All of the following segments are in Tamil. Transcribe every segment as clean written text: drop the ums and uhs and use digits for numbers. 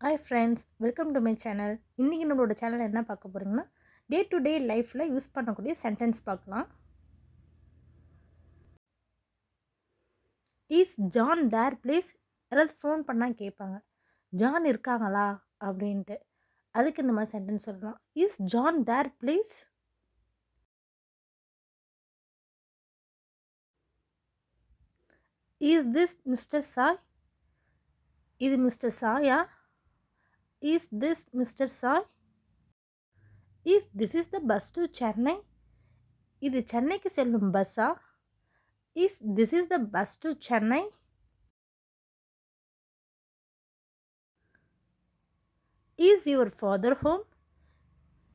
Hi friends, welcome to my channel. இன்றைக்கி நம்மளோட சேனல் என்ன பார்க்க போகிறீங்கன்னா, டே டு டே லைஃப்பில் யூஸ் பண்ணக்கூடிய சென்டென்ஸ் பார்க்கலாம். Is John there please? யாராவது ஃபோன் பண்ணால் கேட்பாங்க, ஜான் இருக்காங்களா அப்படின்ட்டு. அதுக்கு இந்த மாதிரி சென்டென்ஸ் சொல்லலாம். Is John there please? Is this mister Sai? இது மிஸ்டர் சாயா? Is this mister Sai? This is the bus to Chennai? இது சென்னைக்கு செல்லும் பஸ்ஸா? This is the bus to Chennai? Is your father home?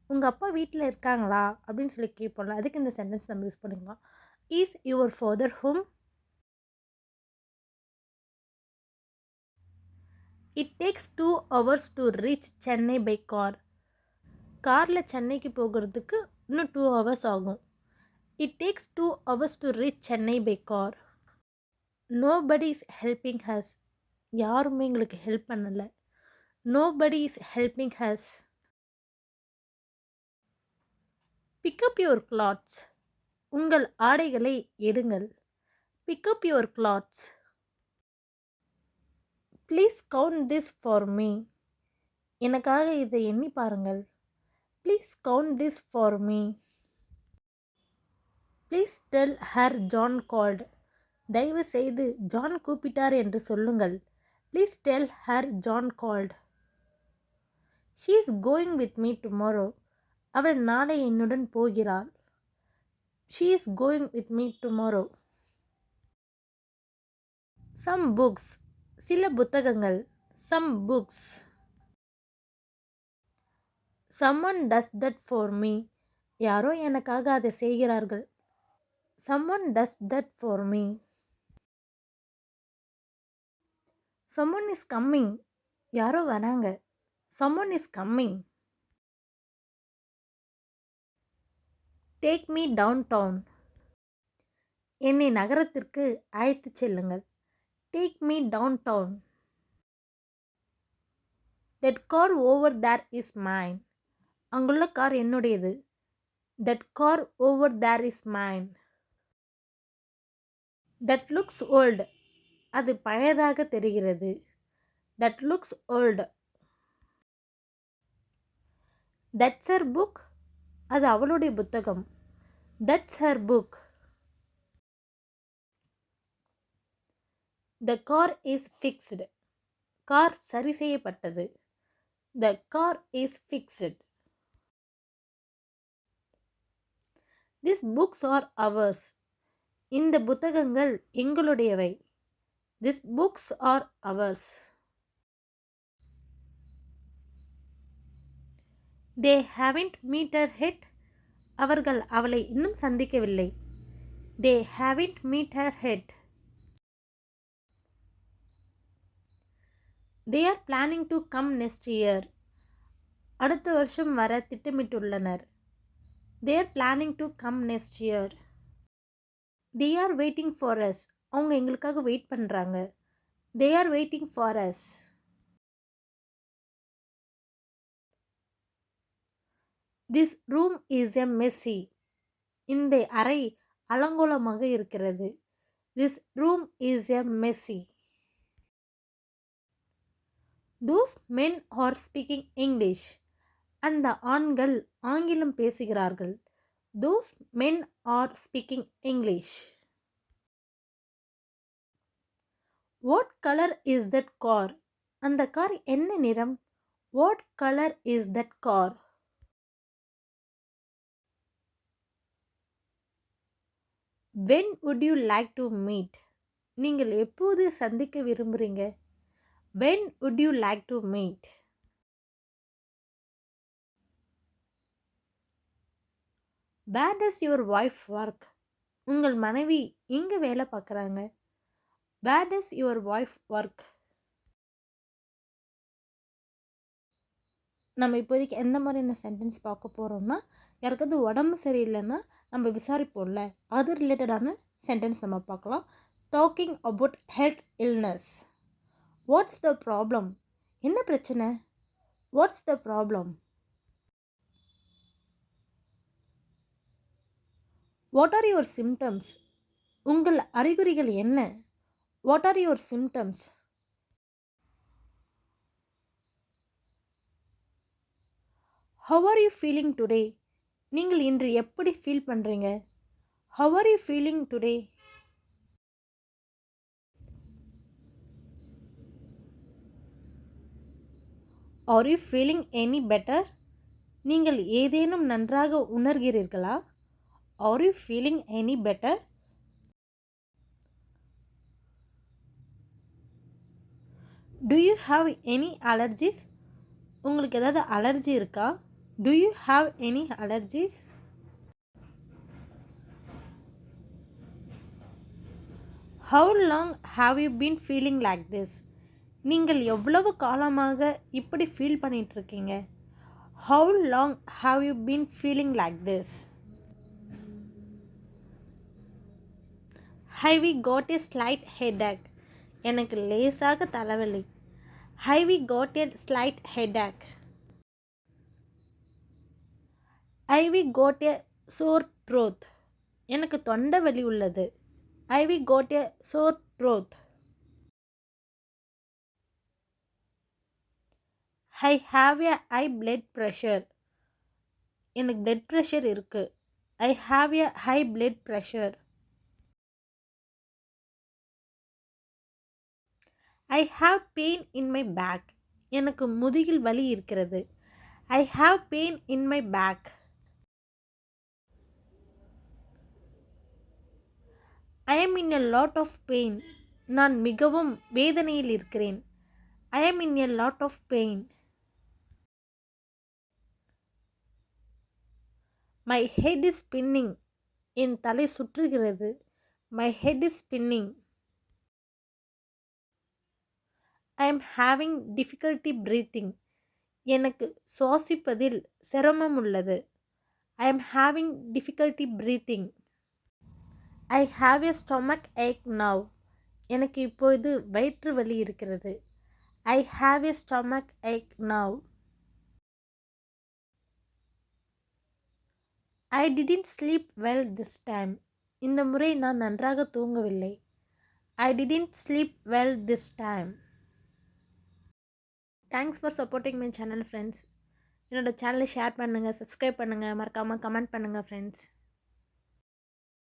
உங்கள் அப்பா வீட்டில் இருக்காங்களா அப்படின்னு சொல்லி கேட்போம்ல, அதுக்கு இந்த சென்டென்ஸ் நம்ம யூஸ் பண்ணிக்கலாம். Is your father home? It takes 2 hours to reach Chennai by car. காரில் சென்னைக்கு போகிறதுக்கு இன்னும் 2 hours ஆகும். It takes 2 hours to reach Chennai by car. Nobody is helping us. யாருமே எங்களுக்கு ஹெல்ப் பண்ணலை. Nobody is helping us. Pick up your clothes. உங்கள் ஆடைகளை எடுங்கள். Pick up your clothes. Please count this for me. எனக்காக இதை எண்ணி பாருங்கள். Please count this for me. Please tell her John called. தயவு செய்து ஜான் கூப்பிட்டார் என்று சொல்லுங்கள். Please tell her John called. She is going with me tomorrow. அவள் நாளை என்னுடன் போகிறாள். She is going with me tomorrow. Some books. சில புத்தகங்கள். Some books. someone does that for me. யாரோ எனக்காக அதை செய்கிறார்கள். someone does that for me. someone is coming. யாரோ வராங்க. someone is coming. take me downtown. என்னை நகரத்திற்கு அழைத்துச் செல்லுங்கள். take me downtown. that car over there is mine. அங்குள்ள கார் என்னுடையது. that car over there is mine. that looks old. அது பழையதாக தெரிகிறது. that looks old. that's her book. அது அவளுடைய புத்தகம். that's her book. the car is fixed. Car சரி செய்யப்பட்டது. the car is fixed. these books are ours. இந்த புத்தகங்கள் எங்களுடையவை. these books are ours. they haven't met her yet. அவர்கள் அவளை இன்னும் சந்திக்கவில்லை. they haven't met her yet. they are planning to come next year. அடுத்த வருஷம் வர திட்டமிட்டுள்ளனர். they are planning to come next year. they are waiting for us. அவங்க எங்களுக்காக வெயிட் பண்ணுறாங்க. they are waiting for us. this room is a messy. இந்த அறை அலங்கோலமாக இருக்கிறது. this room is a messy. those men are speaking English. அந்த ஆண்கள் ஆங்கிலம் பேசுகிறார்கள். those men are speaking English. what color is that car? அந்த கார் என்ன நிறம்? what color is that car? when would you like to meet? நீங்கள் எப்போது சந்திக்க விரும்புகிறீங்க? when would you like to meet? where does your wife work? உங்கள் மனைவி எங்கே வேலை பார்க்குறாங்க? where does your wife work? நம்ம இப்போதைக்கு எந்த மாதிரியான சென்டென்ஸ் பார்க்க போகிறோம்னா, யாருக்காவது உடம்பு சரியில்லைன்னா நம்ம விசாரிப்போம்ல, அது ரிலேட்டடான சென்டென்ஸ் நம்ம பார்க்கலாம். Talking about health illness. What's the problem? என்ன பிரச்சனை? What's the problem? What are your symptoms? உங்கள் அறிகுறிகள் என்ன? What are your symptoms? How are you feeling today? நீங்கள் இன்று எப்படி ஃபீல் பண்ணுறீங்க? How are you feeling today? Are you feeling any better? நீங்கள் ஏதேனும் நன்றாக உணர்கிறீர்களா? Are you feeling any better? Do you have any allergies? உங்களுக்கு ஏதாவது அலர்ஜி இருக்கா? Do you have any allergies? How long have you been feeling like this? நீங்கள் எவ்வளவு காலமாக இப்படி ஃபீல் பண்ணிகிட்ருக்கீங்க? How long have you been feeling like this? I've got a slight headache. எனக்கு லேசாக தலைவலி. I've got a slight headache. I've got a sore throat. எனக்கு தொண்டை வலி உள்ளது. I've got a sore throat. I have a high blood pressure. எனக்கு பிளட் ப்ரெஷர் இருக்குது. I have a high blood pressure. I have pain in my back. எனக்கு முதுகில் வலி இருக்கிறது. I have pain in my back. ஐ am in a lot of pain. நான் மிகவும் வேதனையில் இருக்கிறேன். ஐ am in a lot of pain. My head is spinning. என் தலை சுற்றுகிறது. My head is spinning. I am having difficulty breathing. எனக்கு சுவாசிப்பதில் சிரமம் உள்ளது. I am having difficulty breathing. I have a stomach ache now. எனக்கு இப்போது வயிற்று வலி இருக்கிறது. I have a stomach ache now. I didn't sleep well this time. இந்த முறை நான் நன்றாக தூங்கவில்லை. I didn't sleep well this time. Thanks for supporting my channel, friends. என்னோட சேனலை ஷேர் பண்ணுங்கள், சப்ஸ்கிரைப் பண்ணுங்கள், மறக்காமல் கமெண்ட் பண்ணுங்கள் ஃப்ரெண்ட்ஸ்.